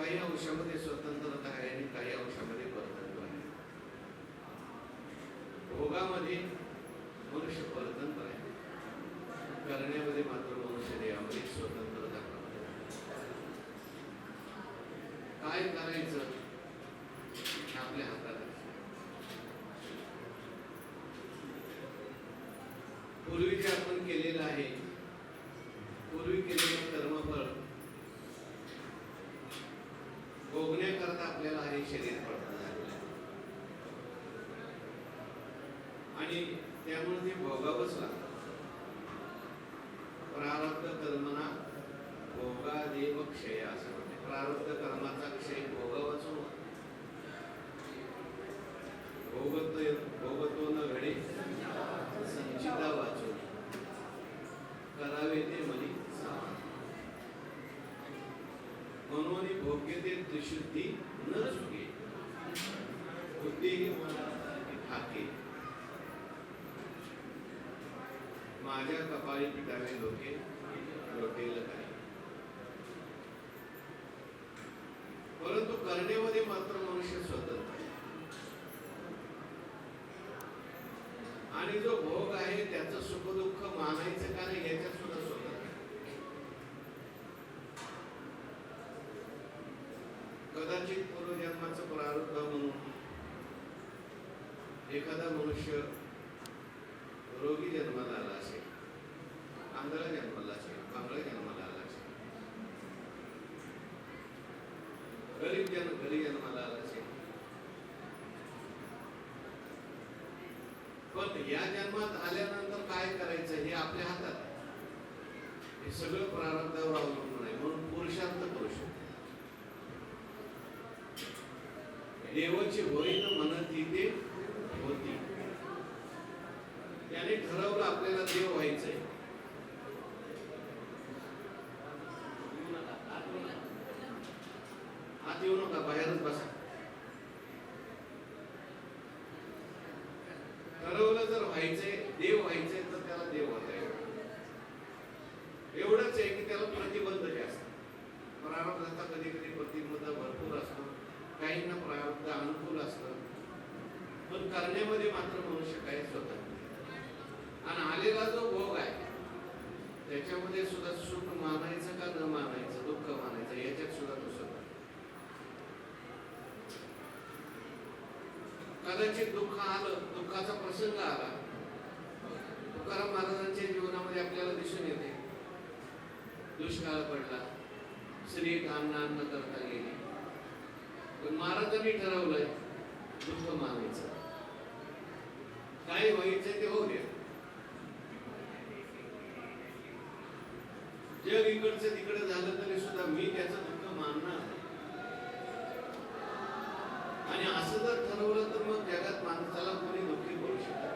काही अंशामध्ये स्वतंत्रता आहे आणि काही अंशामध्ये परतंत्र आहे. भोगामध्ये मनुष्य परतंत्र आहे, करण्यामध्ये मात्र मनुष्य देवामध्ये स्वतंत्रता काय करायचं आपल्या हातात आहे. पूर्वी जे आपण केलेलं आहे, पूर्वी केलेलं कर्मफळ भोगण्याकरता आपल्याला हे शरीर पडतं झालेलं आहे आणि त्यामुळे ते भोगावंच लागतं. प्रारब्ध कर्मना भोगादेव क्षय असं म्हणते. प्रारब्ध कर्माचा क्षय भोगावाच होतो. भोगतो न घडे संचिता वाचो करावे ते मनी म्हणून भोग्य ते त्रिशुद्धी न चुके बुद्धी ठाके माझ्या कपाळी पिटावे लोके लोटेल काही. परंतु करण्यामध्ये मात्र मनुष्य स्वतंत्र आहे आणि जो भोग आहे त्याचं सुख दुःख मानायचं का नाही याच्यात सुद्धा स्वतंत्र आहे. कदाचित पूर्वजन्माचं प्रारब्ध म्हणून एखादा मनुष्य रोगी जन्माला आला असेल, आंधळा जन्माला असेल, पांगळा जन्माला आला असेल, घरी जन्माला आला असेल, पण या जन्मात आल्यानंतर काय करायचं हे आपल्या हातात आहे. हे सगळं प्रारब्धावर अवलंबून आहे. म्हणून पुरुषार्थ करू शकतो. देवाची होईन म्हणती ते होती. त्याने ठरवलं आपल्याला देव व्हायचंय. आत येऊ नका, बाहेरच बसा. ठरवलं जर व्हायचंय, देव व्हायचंय, तर त्याला देव होता येईल. एवढंच आहे की त्याला प्रतिबंध जास्त. प्रारब्धाचा कधी कधी प्रतिबंध भरपूर असतो, काहींना प्रारब्ध अनुकूल असतं, पण करण्यामध्ये मात्र मनुष्य काही स्वतंत्र. आणि आलेला जो भोग आहे त्याच्यामध्ये सुद्धा सुख मानायचं का न मानायचं, दुःख मानायचं, याच्यात सुद्धा तो स्वतंत्र. कदाचित दुःख आलं, दुःखाचा प्रसंग आला, तुकाराम महाराजांच्या जीवनामध्ये आपल्याला दिसून येते. दुष्काळ पडला, स्त्री अन्न न करता गेली, पण महाराजांनी ठरवलंय दुःख मानायचं. काय व्हायचंय ते होऊ द्या. जग इकडचं तिकडे झालं तरी सुद्धा मी त्याचं दुःख मानणार. आणि असं जर ठरवलं तर मग जगात माणसाला कोणी दुःखी करू शकत.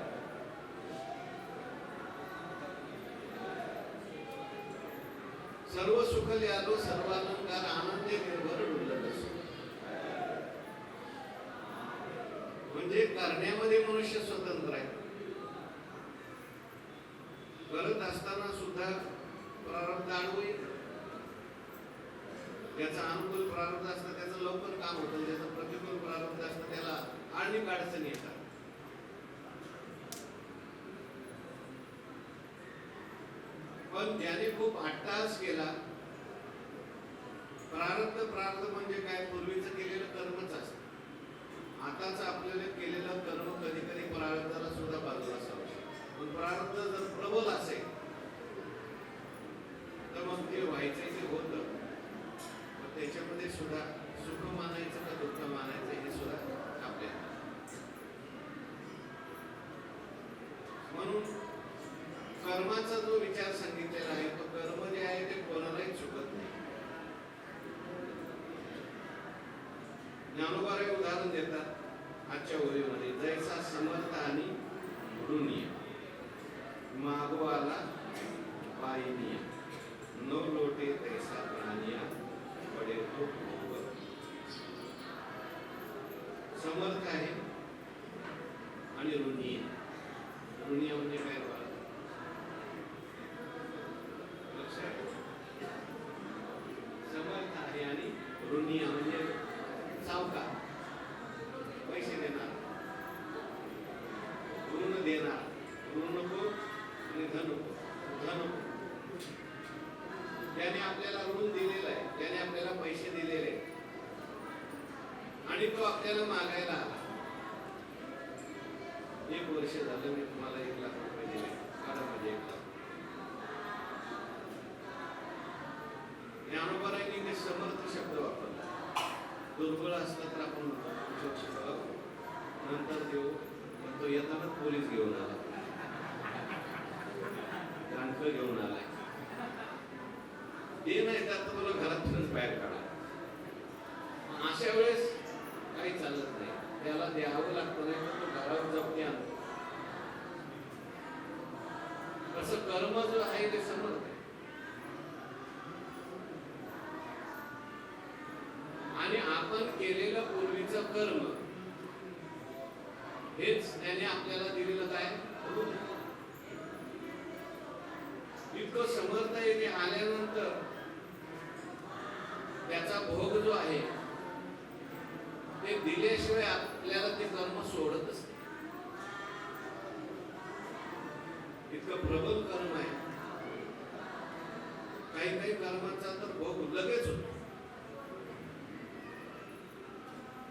सर्व सुखले आलो सर्वालंकार आनंदे निर्भर डुलत असो. म्हणजे करण्यामध्ये मनुष्य स्वतंत्र आहे. करत असताना सुद्धा प्रारब्ध आडवं येतं. ज्याचा अनुकूल प्रारब्ध असतं त्याचं लवकर काम होतं, ज्याचं प्रतिकूल प्रारब्ध असतं त्याला आणिक अडचणी येतात. पण ज्याने खूप अट्टहास केला, प्रारब्ध म्हणजे काय, पूर्वीचं केलेलं कर्मच असतं. आताच आपल्याला केलेलं कर्म कधी कधी प्रारब्धाला सुद्धा बाजूला असावं. पण प्रारब्ध जर प्रबल असेल तर मग ते व्हायचं ते होतं. त्याच्यामध्ये सुद्धा सुख मानायचं का दुःख मानायचं हे सुद्धा आपल्याला. म्हणून कर्माचा जो विचार सांगितलेला आहे तो कर्म जे आहे ते कोणालाही चुकत नाही. ज्ञानोबाराय उदाहरण देतात आजच्या ओळीमध्ये, जैसा समर्थ आणि ऋणीय मागवाला पायनिया न लोटे तैसा प्राणिया पडे तो भोग. समर्थ आहे आणि ऋणीय. ऋणीय म्हणजे काय बघा, समर्थ आहे आणि ऋणी म्हणजे सावकार, पैसे देणार, ऋण देणार, ऋण नको आणि धन नको. धन नको त्याने आपल्याला ऋण दिलेलं आहे, त्याने आपल्याला पैसे दिलेले आहेत आणि तो आपल्याला मागायला आला. 1 वर्ष झालं मी तुम्हाला 1 लाख रुपये दिले, काढा माझे 1 लाख. ज्ञानोबारायांनी ते समर्थ शब्द वापरला. दुर्बळ असला तर आपण नंतर देऊ, पण तो येताना पोलीस घेऊन आला, गांठलं घेऊन आलाय. ते नाही तर तुला घरातूनच बाहेर काढा. अशा वेळेस काही चालत नाही, त्याला द्यावं लागतं, नाही तर तो घरात जप्ती आणतो. कसं कर्म जो आहे ते समर्थ आहे आणि आपण केलेलं पूर्वीचं कर्म हेच त्याने आपल्याला दिलेलं काय इतकं समर्थ आहे की आल्यानंतर त्याचा भोग जो आहे ते दिल्याशिवाय आपल्याला ते कर्म सोडत असते. इतकं प्रबल कर्म आहे. काही काही कर्माचा तर भोग लगेच होतो.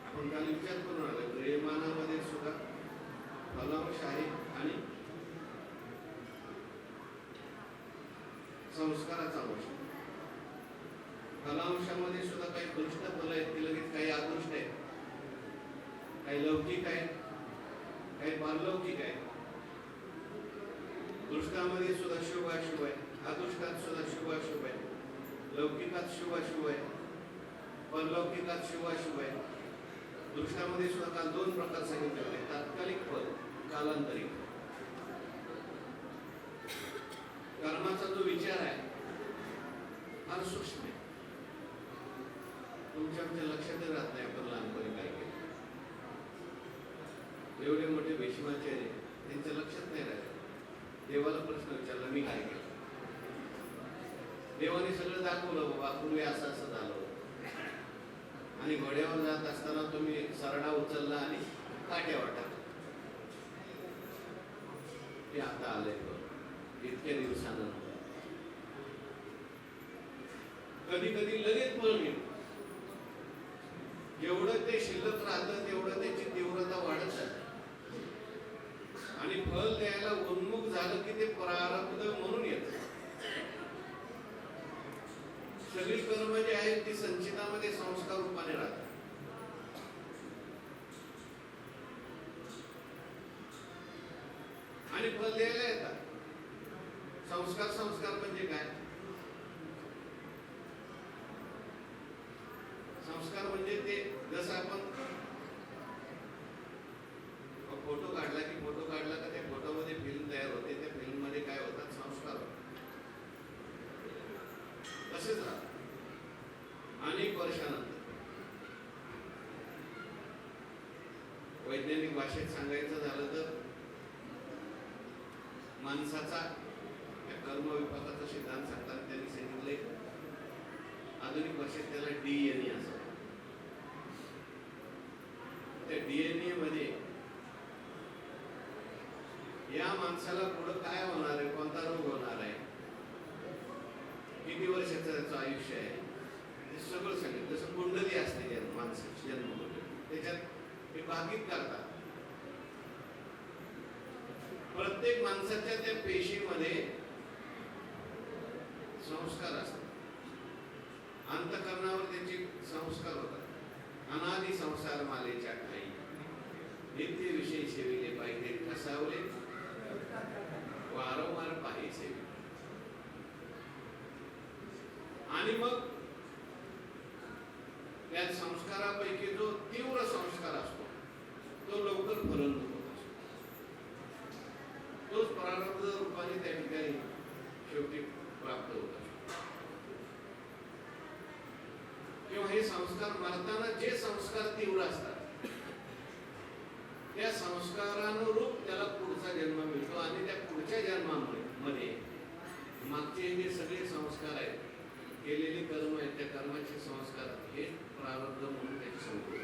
आपण काल विचार करून आलो, प्रेमानामध्ये सुद्धा फलांश आहे आणि संस्काराचा अंश. फलांशामध्ये सुद्धा काही दृष्ट फल आहेत, ते लगेच काही अदृष्ट आहेत, काही लौकिक आहेत, काही पारलौकिक आहेत. दृष्टामध्ये सुद्धा शुभ अशुभ आहे, अदृष्टात सुद्धा शुभ अशुभ आहे, लौकिकात शुभ अशुभ आहे, परलौकिकात शुभ अशुभ आहे. दृष्टामध्ये सुद्धा काल 2 प्रकार सांगितले होते, तात्कालिक फल, कालांतरिक. कर्माचा जो विचार आहे फार सूक्ष्म आहे. तुमच्या लक्षात राहत नाही आपण लहानपणी काय केलं. एवढे मोठे भीष्माचार्य त्यांच्या लक्षात नाही राहिलं. देवाला प्रश्न विचारला, मी काय केलं? देवाने सगळं दाखवलं, बाबा पूर्वी असं असं झालं आणि घोड्यावर जात असताना तुम्ही सरडा उचलला आणि काट्यावर टाकला, ते आता आलंय इतक्या दिवसानंतर. कधी कधी लगेच फळ मिळतं. जेवढं ते शिल्लक राहतं तेवढं त्याची तीव्रता वाढत जाते आणि फल द्यायला उन्मुख झालं की ते प्रारब्ध म्हणून येतं. सगळी कर्म जी आहेत ती संचितामध्ये संस्कार रूपाने राहतात. आणि फल द्यायला येतात. संस्कार संस्कार म्हणजे काय? संस्कार म्हणजे ते जसं आपण फोटो काढला की त्या फोटोमध्ये फिल्म तयार होते, त्या फिल्म मध्ये काय होतात? संस्कार होतात. तसेच अनेक वर्षानंतर वैज्ञानिक भाषेत सांगायचं झालं तर माणसाचा कर्म विपाकाचा सिद्धांत सांगताना त्यांनी सांगितले, आधुनिक भाषेत त्याला डीएनए असं. त्या डीएनए मध्ये या माणसाला पुढे काय होणार आहे, कोणता रोग होणार आहे, किती वर्षाचं त्याचं आयुष्य आहे, हे सगळं सांगितलं. जसं कुंडली असते माणसाची जन्म त्याच्यात हे भागित करतात. प्रत्येक माणसाच्या त्या पेशीमध्ये संस्कार असतात. अंतःकरणावर त्याचे संस्कार होतात. अनादि संसार मालेच्या ठाई नित्य विषय सेविले पाहिजे, कसावले वारंवार पाहिजे. आणि मग त्या संस्कारापैकी जो तीव्र संस्कार असतो तो लवकर फलन होत असतो. तोच प्रारब्ध रूपाने त्या ठिकाणी शेवटी प्राप्त होत असतो. किंवा हे संस्कार मरताना जे संस्कार तीव्र असतात त्या संस्कारानुरूप त्याला पुढचा जन्म मिळतो आणि त्या पुढच्या जन्मामध्ये मागचे जे सगळे संस्कार आहेत, केलेले कर्म आहेत, त्या कर्माचे संस्कार हे प्रारब्ध म्हणून त्याची समजूत.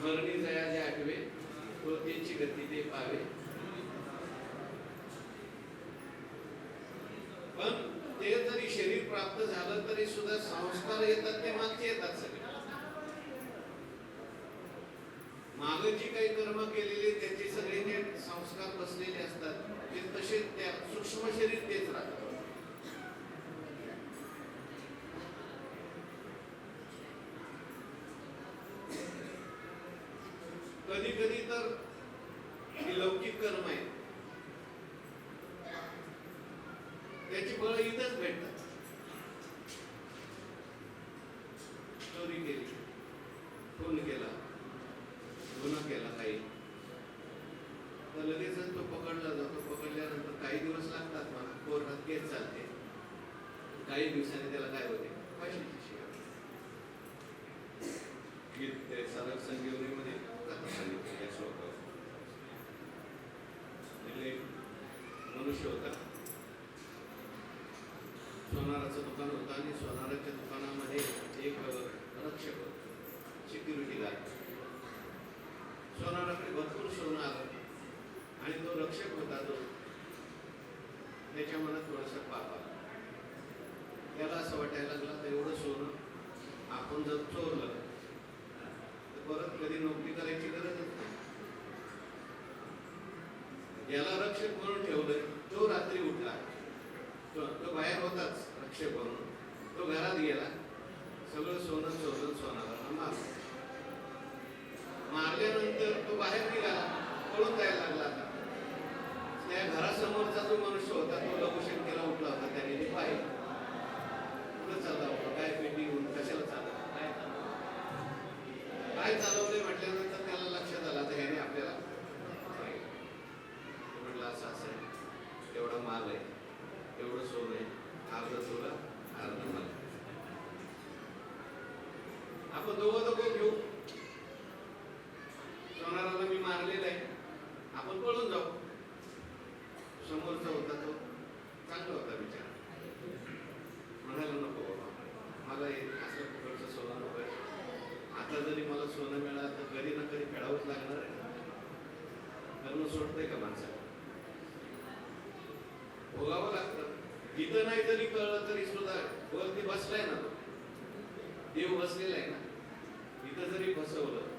मरणी जया जे आठवे त्याची गती ते पावे. पण ते जरी शरीर प्राप्त झालं तरी सुद्धा संस्कार येतात ते मागचे येतात सगळे. मागे जी काही कर्म केलेली त्याचे सगळे जे संस्कार बसलेले असतात ते तसे त्या सूक्ष्म शरीर तेच राहतात. कधी कधी तर लौकिक कर्म आहे त्याची फळ इथंच भेटतात. चोरी केली, खून केला, गुन्हा केला काही, तर लगेचच तो पकडला जातो. पकडल्यानंतर काही दिवस लागतात मला, कोर्टात केस चालते. काही दिवसांनी त्याला काय होते, फाशीची शिक्षा. साधक संजीवनीमध्ये कथा सांगितली या श्लोकावर. मनुष्य होता, सोनाराचं दुकान होतं आणि सोनाराच्या दुकानामध्ये एक रक्षक होता, सिक्युरिटी गार्ड. सोनाराकडे भरपूर सोनं आलं आणि तो रक्षक होता, तो त्याच्या मनात थोडासा पाप आला. त्याला असं वाटायला लागलं तर एवढं सोनं आपण जर चोरलं तर परत कधी नोकरी करायची गरजच नाही. याला रक्षक म्हणून ठेवलं. तो रात्री उठला, तो बाहेर होताच रक्षक म्हणून, तो घरात गेला, सगळं सोनं चोरलं, सोनाला मारलं. मारल्यानंतर तो बाहेर निघाला, पळून जायला लागला. आता त्या घरासमोरचा जो मनुष्य होता तो लघुशंकेला केला उठला होता. त्याने ते पाहिलं, कुठं चालला होता, काय पेटी घेऊन कशाला चालला, काय चालवले म्हटल्यानंतर त्याला लक्षात आलं तर ह्याने आपल्याला म्हटलं असं असं आहे, एवढा माल आहे, एवढं सोनं आहे, अर्ध तुला अर्ध मला, आपण दोघं घेऊ. सोनाराला मी मारलेला आहे, आपण पळून जाऊ. समोरचा होता तो चांगला होता विचार, म्हणायला नको बाबा, मला असं प्रकारचं सोनं नको आहे. आता जरी मला सोनं मिळालं तर कधी ना कधी फेडावंच लागणार आहे. कर्म सोडतंय का माणसाला, भोगावं लागतं. इथं नाही जरी कळलं तरी सुद्धा वरती बसलाय ना, तो देव बसलेला आहे ना. इथं जरी फसवलं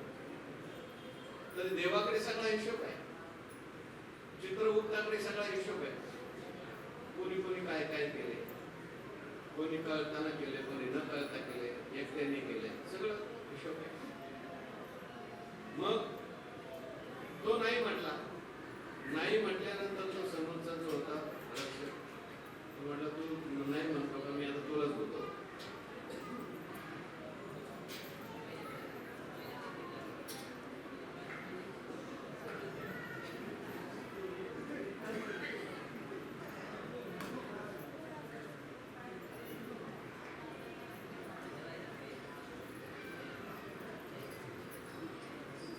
तरी देवाकडे सगळा हिशोब आहे, चित्रगुप्ताकडे सगळा हिशोब आहे. कोणी कोणी काय काय केले, कोणी कळताना केले, कोणी न कळता केले, एकट्याने केले, सगळं हिशोब आहे. मग तो नाही म्हटला. नाही म्हटल्यानंतर तो समोरचा जो होता रक्षक म्हटलं, तू नाही म्हणतो का, मी आता तुलाच होतो.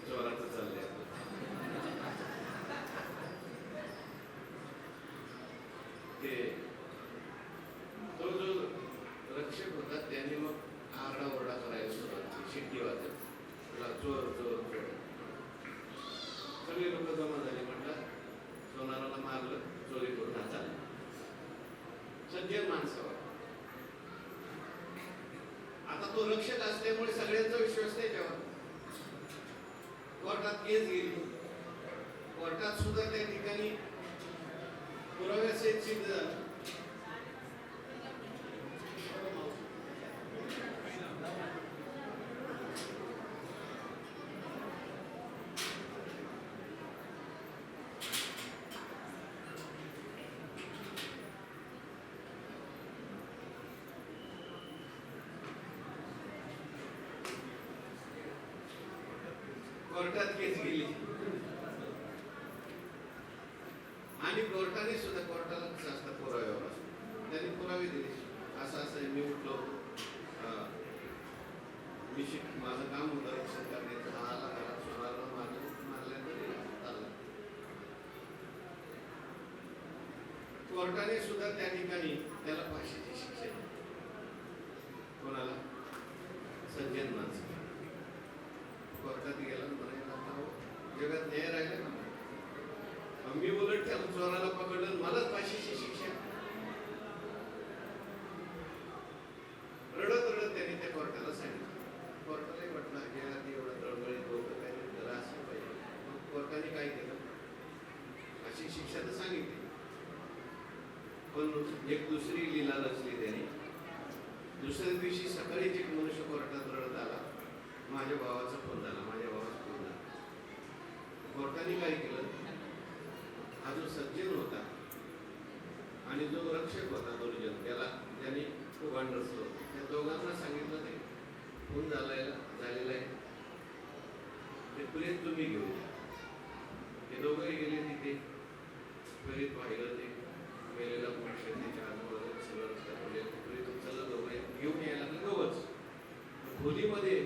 जोराचं चाललंय ते. तो जो रक्षक होता त्याने मग आरडाओरडा करायला सुरुवात केली, शिट्टी वाजत, तुला चोर चोर चोर. सगळे लोक जमा झाले. म्हटलं सोनाराला मारलं, चोरी करून हा चालला. सज्जन माणसावर. आता तो रक्षक असल्यामुळे सगळ्यांचा विश्वास त्याच्यावर. कोर्टात केस गेली, कोर्टात सुद्धा त्या ठिकाणी पुराव्यासहित सिद्ध झालं. कोर्टात केस गेली आणि कोर्टाने सुद्धा, कोर्टाला कसं असतं पुराव्यावर असतं, त्यांनी पुरावे दिले. असं असं मी उठलो, मी माझं काम होतं रक्षण करण्याचं, आला घरात सोनाराला मारल्यानंतर चाललं. कोर्टाने सुद्धा त्या ठिकाणी त्याला एक दुसरी लीला रचली त्याने. दुसऱ्या दिवशी सकाळीच एक मनुष्य कोर्टात रडत आला. माझ्या भावाचा फोन झाला, माझ्या भावाचा फोन झाला. कोर्टाने काय केलं, हा जो सज्जन होता आणि जो रक्षक होता दुर्जन, त्याने खूप अंडरस्टँड, त्या दोघांना सांगितलं ते फोन झालेला आहे, ते प्रेत तुम्ही घेऊन या. ते दोघंही गेले तिथे. प्रेत पाहिलं, ते गेलेला मनुष्य त्याच्या आजूबाजूला सगळं रस्त्यात प्रेत उचललं, दोघं घेऊन यायला लागलं दोघंच. खोलीमध्ये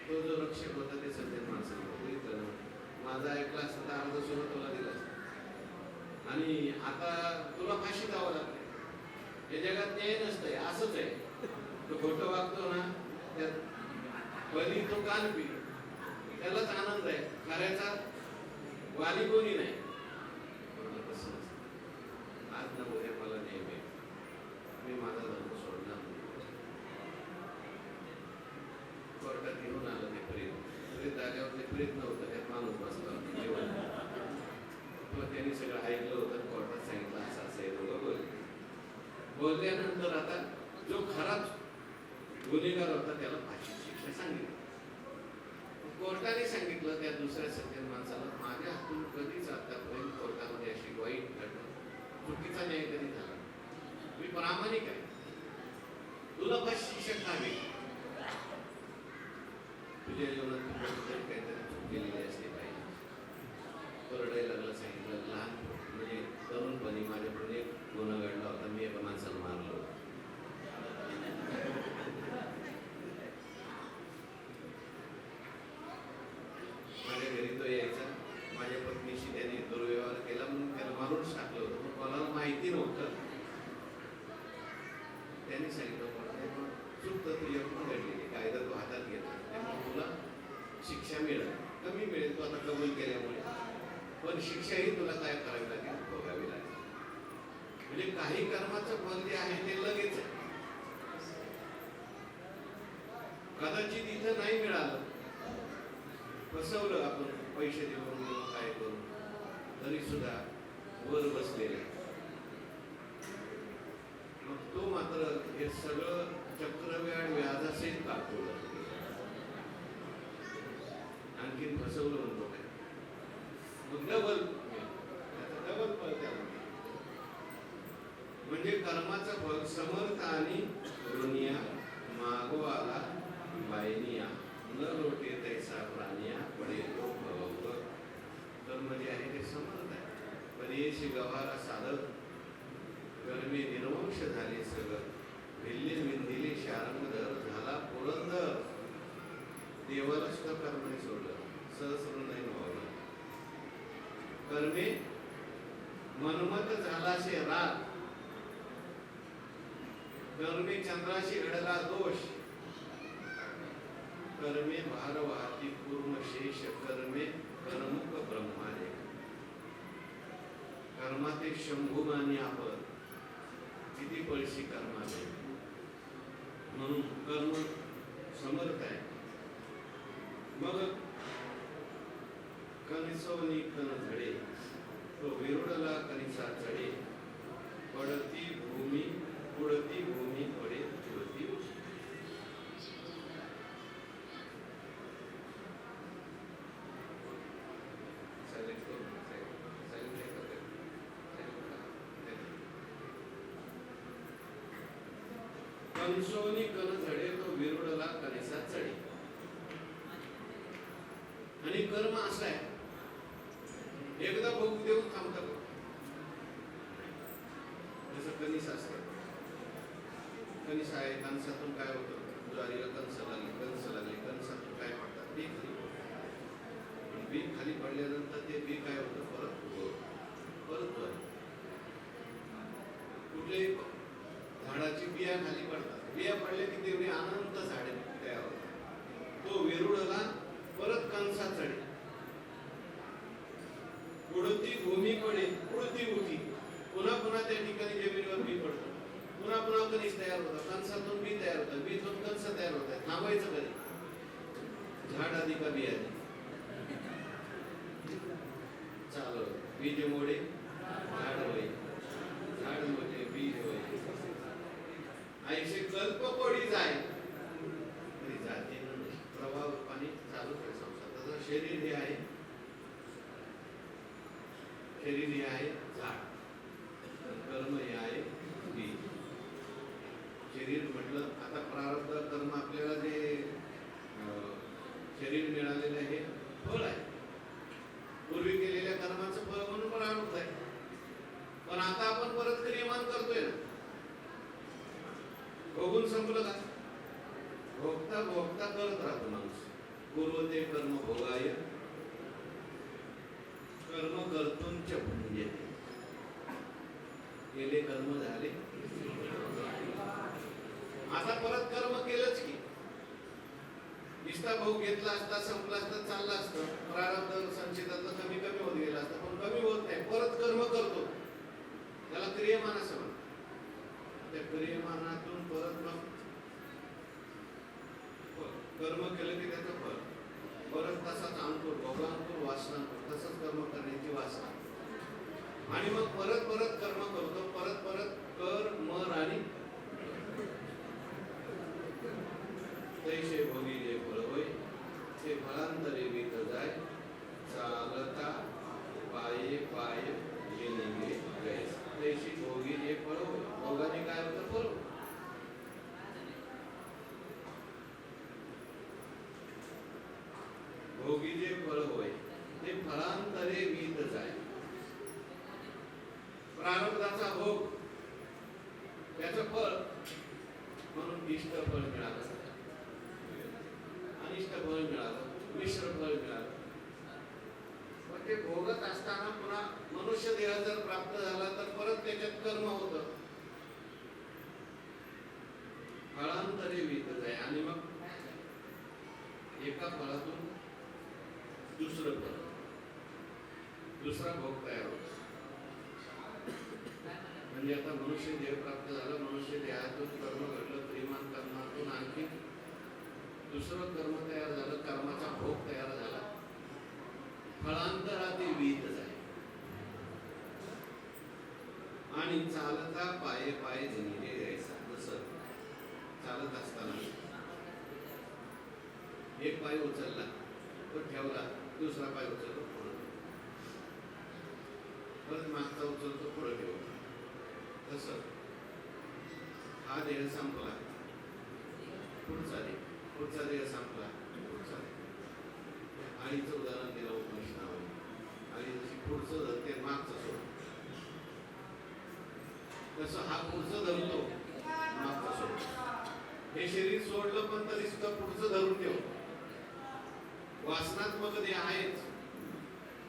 तो जो रक्षक होता ते सज्जन माणसाला, माझा ऐकला असता तर अर्धा सोनं तुला दिला असता आणि आता तुला फाशी द्यावं लागते. या जगात न्याय नसतंय, असंच आहे. तो खोटं वागतो ना, त्यात बली तो कान पी, त्यालाच आनंद आहे, खऱ्याचा वाली कोणी नाही. तसं नसतं. आज न उद्या मला न्याय मिळेल, मी माझा धर्म सोडला. कोर्टात घेऊन आलं ते प्रेत आल्यावर ते प्रेत नव्हतं, त्यात माणूस बसला जेवण. त्यांनी सगळं ऐकलं होतं. कोर्टात सांगितलं असं असं आहे. दोघं बोलल्यानंतर आता जो खराच गुन्हेगार होता त्याला फाशीची शिक्षा सांगितली. कोर्टाने सांगितलं त्या दुसऱ्या सज्जन माणसाला, माझ्या हातून कधीच आतापर्यंत कोर्टामध्ये अशी वाईट घटना, चुकीचा न्याय कधी झाला, मी प्रामाणिक आहे, तुला फाशी शिक्षा का हवी? तुझ्या जीवनात कुठेतरी काहीतरी चूक केलेली असते पाहिजे. रडायला लागला. सांगितलं लहान म्हणजे तरुणपणी माझ्याकडून एक गुन्हा घडला होता, मी एका माणसाला मारलं होतं. माझ्या घरी तो यायचा, माझ्या पत्नीशी त्याने दुर्व्यवहार केला म्हणून त्याला मारूनच टाकलं होतं. पण कोणाला माहिती नव्हतं. त्यांनी सांगितलं चूक तर तुझ्याकडून घडलेली, कायदा तू हातात घेतला, त्यामुळे तुला शिक्षा मिळेल, कमी मिळेल तू आता कबूल केल्यामुळे, पण शिक्षाही तुला काय करावी लागेल, भोगावी लागेल. म्हणजे काही कर्माचं फल जे आहे ते लगेच आहे. कदाचित इथं नाही मिळालं, फसवलं आपण पैसे देऊन काय करून, तरी सुद्धा वर बसलेला. मग तो मात्र हे सगळं चक्रव्याढ व्याजासहित दाखवलं, आणखीन फसवलं म्हणतो काय, डबल फळ त्याला. म्हणजे कर्माचं फल समर्थ आणि ऋणिया मागवाला बायनिया न लोटे तैसा प्राणिया पडे तो भवंग. कर्म जे आहे ते समर्थ आहे. परेशी गवारा साधक कर्मे निर्वंश झाले सगळं, भिल्ले विंदिले शारंगधर झाला पुरंदर. देवालाच का कर्म सोडलं, सहस्र नाही व्हावं. कर्मे मनमत झालाशे राग, कर्मे चंद्राशी घडला दोष, कर्मे भार वाहती पूर्ण शेष, कर्मे कर्मुक ब्रह्माने. कर्माते शंभुमानी आपण किती पळशी कर्माने, म्हणून कर्म समर्थ आहे. मग कणसोनी कण झडे तो विरुडला कणिसा चढे, पडती भूमी पुढती भूमी पडे पुढती. कणसोनी कण झडे तो विरुडला कणिसा चढे. आणि कर्म असं आहे, एकदा भोग देऊन थांबतं. जसं कणिस असतं, कणिस आहे, कणसातून काय होतं, ज्वारीला कणस लागली, कणसातून काय पडतात, बी खाली पडतं. बी खाली पडल्यानंतर ते बी काय होतं, परत कुठल्याही झाडाची बिया खाली पडतात. बिया पडल्या की तेवढी अनंत झाडे तयार होतात. तो वेरुळला परत कणसा चढे, पुढती भूमीकडे पुढती उठी. पुन्हा पुन्हा त्या ठिकाणी जमिनीवर बी पडतं, पुन्हा पुन्हा कणीस तयार होतं, कणसातून बी तयार होतं, बीतून कणस तयार होतात. थांबायचं कधी? झाड आधी का बी आधी? चालू बीज मोडे झाड होईल, झाड मोडे ऐशे कल्प कोडी जाय तरी जाते प्रवाह पाणी चालू आहे संसार. तसं शरीर हे आहे, शरीर हे आहे झाड, कर्म हे आहे बीज. शरीर म्हटलं आता प्रारब्ध कर्म आपल्याला जे शरीर मिळालेलं आहे फळ आहे, पूर्वी केलेल्या कर्माचं फळ म्हणून प्रारब्ध आहे. पण आता आपण परत क्रियमान करतोय ना, भोगून संपलं का? भोगता भोगता करत राहतो माणूस. पूर्व ते कर्म भोगाय कर्म कर्तुंच भुंजते. केले कर्म झाले, आता परत कर्म केलंच की. निष्ठा भोग घेतला असता, संपला असता, चालला असतं, प्रारब्ध संचितातलं कमी कमी होत गेला असतं, पण कमी होत नाही, परत कर्म करतो. त्याला क्रियमान असं म्हणतात. त्या क्रियमानातून परत मग कर्म केलं की त्याचं फळ परत तसाच अंकुर, भोगांकुर, वासनांकुर, तसंच कर्म करण्याची वासना. आणि मग परत परत कर्म करतो, परत परत कर मर आणि तैसे भोगी जे फळ होय ते फळांतरे वित जाय. चालता पाये पाय जे निघे गैस. तैसे भोगी जे फळ होय. भोगाने काय होतं? फळ. भोगी जे फळ होय ते फळांतरे वित जाय. प्रारब्धाचा भोग त्याचं फळ म्हणून इष्ट फळ मिळालं, अनिष्ट फळ मिळालं, मिश्र फळ मिळालं. पण ते भोगत असताना पुन्हा मनुष्य देह जर प्राप्त झाला तर परत त्याच्यात कर्म होतं. फळांतरे वित जाय. आणि मग एका फळातून दुसरं फळ, दुसरा भोग तयार होतो. म्हणजे आता मनुष्य देह प्राप्त झाला, मनुष्य देहातून कर्म घडलं, प्रेमान कर्मातून आणखी दुसरं कर्म तयार झालं, कर्माचा भोग तयार झाला. फळांतरा ते वीत जाय. आणि चालता पाये पाये जमिनी जायचा. जसं चालत असताना एक पाय उचलला तो ठेवला, दुसरा पाय उचलतो पुढे, परत मागचा उचलतो पुढे ठेवतो. तसं हा देह संपला, पुढचा देह, पुढचा देह संपला, पुढचा देह. आईचं उदाहरण दिलं उपनिषदामध्ये. आई जशी पुढचं धरते, मागचं सोड. तसं हा पुढचं धरतो, मागचं सोड. हे शरीर सोडलं पण तरी सुद्धा पुढचं धरून ठेव. वासनात्मक देह आहेच,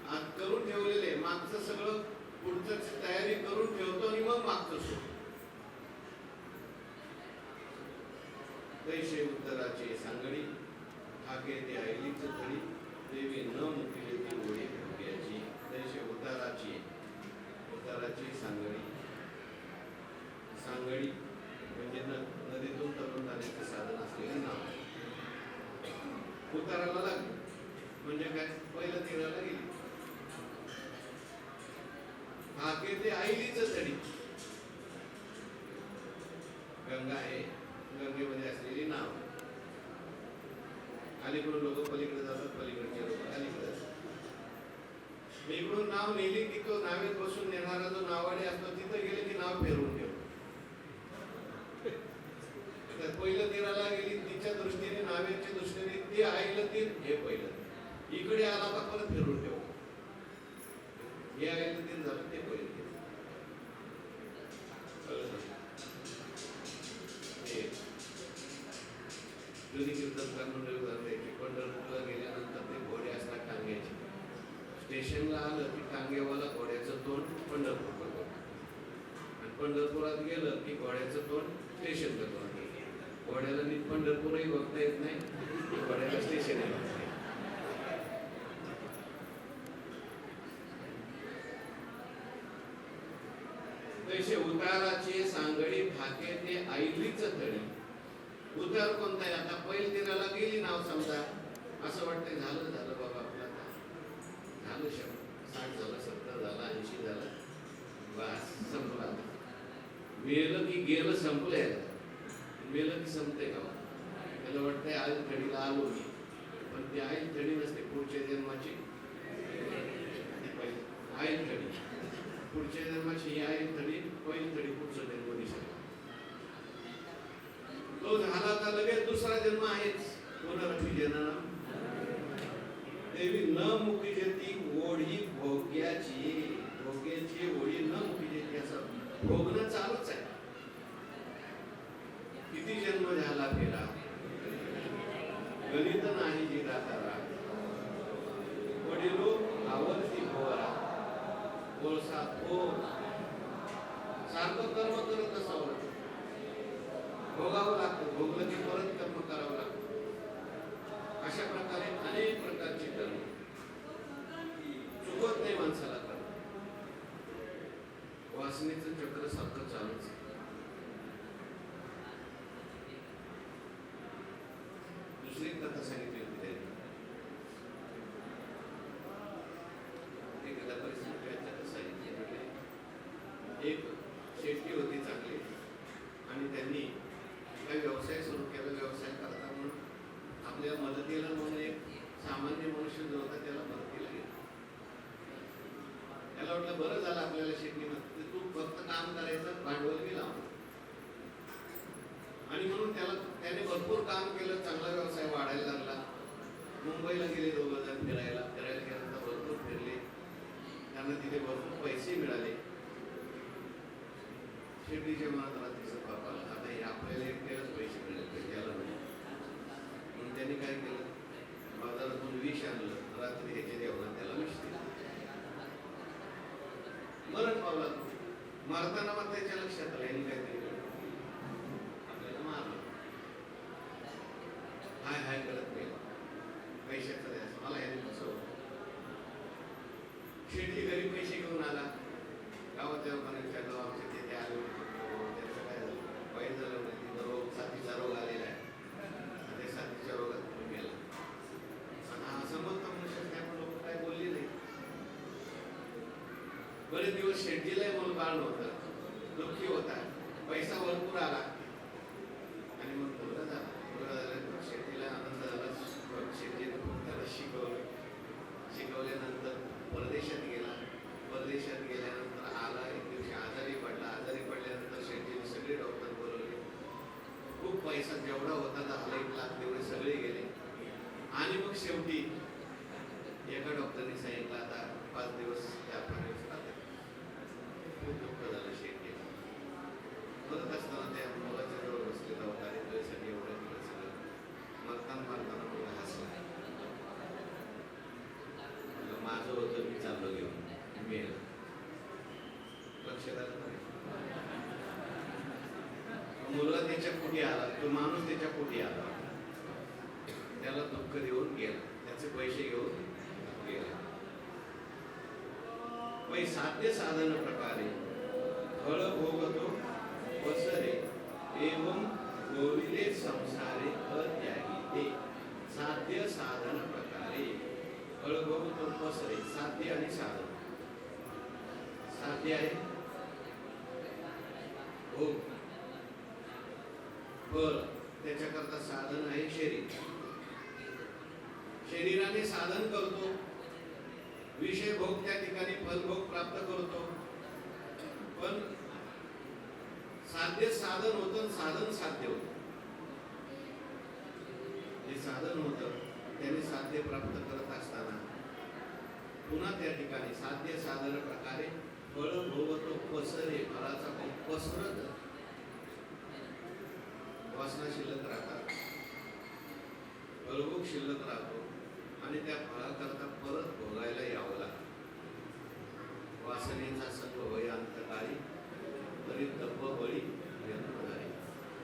आज करून ठेवलेले, मागचं सगळं पुढचं तयारी करून ठेवतो आणि मग मागचं सोड. तैसे उत्तराचे सांगडी ठाके ते ऐलीच थडी. देवी न मुकिले ती ओढी भोग्याची. तैसे उताराची, उताराची सांगडी. सांगडी म्हणजे नदीतून तरुण जाण्याचे साधन असलेले नाव. उताराला लागली म्हणजे काय? पहिलं तीराला गेली. ठाके ते ऐलीच थडी. गंगा आहे, गंगेमध्ये असलेली नाव. अलीकडून लोक पलीकडे जातात, पलीकडचे लोक अलीकडे जातात. इकडून नाव नेली की तो नावेत बसून नेणारा जो नावाडे असतो तिथे गेले की नाव फेरवून ठेवतो. पहिलं तीराला गेली, तिच्या दृष्टीने, नावेच्या दृष्टीने ते आईलं तीर हे पहिलं. इकडे आला का परत फिरून ठेव. हे आईलं तीर झालं ते पहिलं तीर. जुनी कीर्तनकार मंडळी उदाहरण द्यायची. पंढरपूरला गेल्यानंतर ते घोडे असतात टांग्याचे. स्टेशनला आलं की टांगेवाला घोड्याचं तोंड पंढरपूर करतो आणि पंढरपुरात गेलं की घोड्याचं तोंड स्टेशन करतो. घोड्याला नीट पंढरपूरही बघता येत नाही, घोड्याला स्टेशनही बघता येत. तसे उताराचे सांगडी ठाके ते ऐलीच थडी. उतार कोणता आहे? आता पहिल तीराला गेली नाव समजा, असं वाटतंय झालं झालं बाबा आपलं, आता झालं 60 झालं, 70 झालं, 80 झालं, बस संपला. गेलं की गेलं, संपलंय. मेलं की संपते का? त्याला वाटतंय आज थडीला आलो मी, पण ती आई थडी नसते, पुढच्या जन्माची आई थडी, पुढच्या जन्माची ही आई थडी, पहिली थडी पुढचा जन्म दिसेल. तो झाला का लगेच दुसरा जन्म आहेच. पुनरपि जननम देवी न मुकी जेती ओढी भोग्याची, भोग्याची ओढी न मुकी जेती, असं भोगणं चालूच आहे. किती जन्म झाला फेरा, गणित नाही जिरा तारा, वडिलो आवडती भोवरा, कोळसा तो सारखं कर्म करत असावं, भोगावं लागतं, भोगलं की परत कर्म करावं लागतं. अशा प्रकारे अनेक प्रकारचे कर्म चुकत नाही माणसाला. कर्म वासनेचं चक्र सारखं चालूच आहे. दुसरी कथा सांगितली होती त्यांनी, एखाद्या परिस्थितीच्या सांगितली. एक शेती होती चांगली आणि त्यांनी काही व्यवसाय सुरू केला. व्यवसाय करता म्हणून आपल्या मदतीला म्हणून एक सामान्य मनुष्य जो होता त्याला मदतीला गेला. त्याला वाटलं बरं झालं आपल्याला शेतीमध्ये, तू फक्त काम करायचं, भांडवल बी लाव. आणि म्हणून त्याने भरपूर काम केलं, चांगला व्यवसाय वाढायला लागला. मुंबईला गेले दोघं जण फिरायला गेल्यानंतर भरपूर फिरले, त्यांना तिथे भरपूर पैसे मिळाले. शेतीच्या मनात रात्रीचं बापाला आता हे आपल्याला एकट्यालाच पैसे मिळाले, त्याला नाही. म्हणून त्यांनी काय केलं, बाजारातून विष आणलं, रात्री ह्याच्या जेवणात त्याला विष दिलं. मरण पावला. मारताना मग त्याच्या लक्षात आलं यांनी काहीतरी आपल्याला मारलं. हाय हाय करत गेला, पैशाचं द्यायचं मला यांनी फसवलं. शेती घरी पैसे घेऊन आला, गावाच्या लोकांच्या गावाच्या तिथे आले होते. त्याचं काय झालं, वाईट झालं नाही, तिथं रोग, साथीचा रोग आलेला आहे. त्या साथीच्या रोगात तो गेला. हा समजता मनुष्य त्यामुळे लोक काय बोलले नाही. बरेच दिवस शेतीलाही म्हणून बाळ नव्हतं, दुःखी होता, पैसा भरपूर आला आणि मग मुलगा झाला. मुलगा झाल्यानंतर शेतीला आनंद झाला. शेतीने त्याला शिकवल्यानंतर परदेशात गेला. परदेशात गेल्यानंतर आला, एक दिवशी आजारी पडला. आजारी पडल्यानंतर शेतीने सगळे डॉक्टर बोलवले. खूप पैसा जेवढा होता 10 लाख तेवढे सगळे गेले. आणि मग शेवटी एका डॉक्टरने सांगितलं आता 5 दिवस 4-5 दिवस राहते. खूप दुःख झालं शेतीला. परत असताना त्या मुलाच्या जवळ बसले दवाखाने तुझ्यासाठी एवढं केलं सगळं. मरताना मुलगा हसला. माझं होतं मी चाललो घेऊन मेल. लक्षात आलं नाही. मुलगा त्याच्या पोटी आला, तो माणूस त्याच्या पोटी आला, त्याला दुःख देऊन गेला, त्याचे पैसे घेऊन गेला. पै साध्य साधन प्रकारे फळ भोगतो वसरे एवं गोविले संसारे अत्यागी ते. साध्य साधन प्रकारे फळ भोगतो वसरे, साध्य आणि साधन. साध्य आहे भोग, फळ, त्याच्याकरता साधन आहे शरीर. शरीराने साधन करतो, विषय भोग त्या ठिकाणी फलभोग प्राप्त करतो. पण साध्य साधन होतं, साधन साध्य होतं. जे साधन होतं त्याने साध्य प्राप्त करत असताना पुन्हा त्या ठिकाणी साध्य साधन प्रकारे फळ भोगतो पसरे, फळाचा पसरत वासना शिल्लक राहतात, फळभोग शिल्लक राहतो आणि त्या फळाकरता परत भोगायला यावं लागतं. वासनेचा संग होय अंतकाळी तरी तप बळी